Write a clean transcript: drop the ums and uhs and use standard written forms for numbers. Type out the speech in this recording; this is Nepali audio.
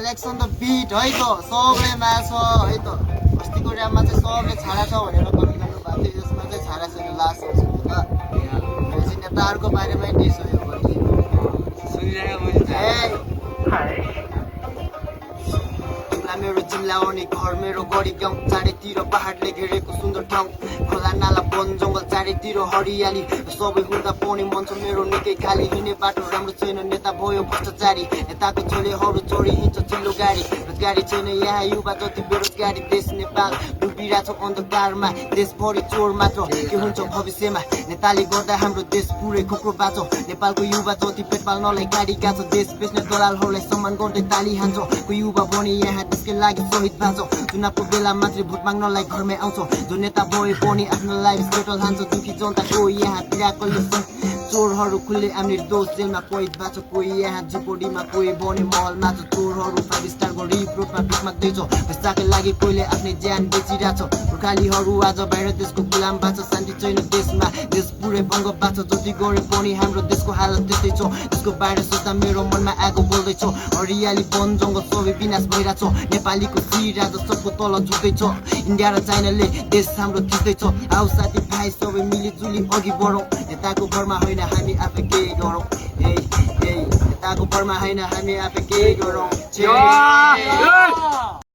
Relax on the beat है त सबले माछ है त अस्तिको ड्राममा चाहिँ सबले छाडा छ भनेर कमेन्ट गर्नु भएको थियो यसमा चाहिँ छाडा छैन लास्ट हुन्छ त भोलि नेताहरूको बारेमै डिस हो यो भोलि सुनिरहेको मैले तिमीलाई मेरो जिल्ला आउने घर मेरो गरी गाउँ चारैतिर पहाडले घेरेको सुन्दर ठाउँ खोला नाला वन जङ्गल चारैतिर हरियाली सबै हुँदा पाउने मन छ मेरो निकै खाली हिँड्ने बाटो राम्रो छैन नेता भयो भ्रष्टाचारी नेताको छोरीहरू चोरी हिँड्छ चिल्लो गाडी रोजगारी छैन यहाँ युवा जति बेरोजगारी देश नेपाल डुबिरहेको छ अन्धकारमा देशभरि चोर मात्र के हुन्छ भविष्यमा नेताले गर्दा हाम्रो देश पुरै खोक्रो बाँचो नेपालको युवा जति पेट पाल्नलाई गाडी गाँचो देश बेच्ने दलालहरूलाई सम्मान गर्दै ताली हान्छ कोही युवा बने यहाँ देशकै लागि शहीद बाँचो चुनावको बेला मात्रै भोट माग्नलाई घरमै आउँछ जो नेता भए पनि आफ्नो लाइफ सेटल हान्छ दुखी जनताको यहाँ पिराकले चोरहरू खुल्ले आम्ने दोष जेलमा कैद बाँचो कोही यहाँ झुपडीमा कोही बने महलमा छ चोरहरू 5 स्टार गरी रोडमा भिख माग्दैछ पैसाकै लागि कोहीले आफ्नै ज्यान बेचिरहेछ गोर्खालीहरू आज बाहिर देशको गुलाम बाँच्छ शान्ति छैन देशमा देश पुरै भङ्ग बाँच्छ जति गरे पनि हाम्रो देशको हालत त्यस्तै छ त्यसको बाहिर सोच्दा मेरो मनमा आगो बोल्दैछ हरियाली वन जङ्गल सबै विनाश भइरहेछ नेपालीको शिर आज सबको तल झुक्दैछ इन्डिया र चाइनाले देश हाम्रो थिच्दैछ आऊ साथी भाइ सबै मिलिजुली अघि बढौँ नेताको भरमा होइन हामी आफै केही गरौँ नेताको भरमा होइन हामी आफै केही गरौँ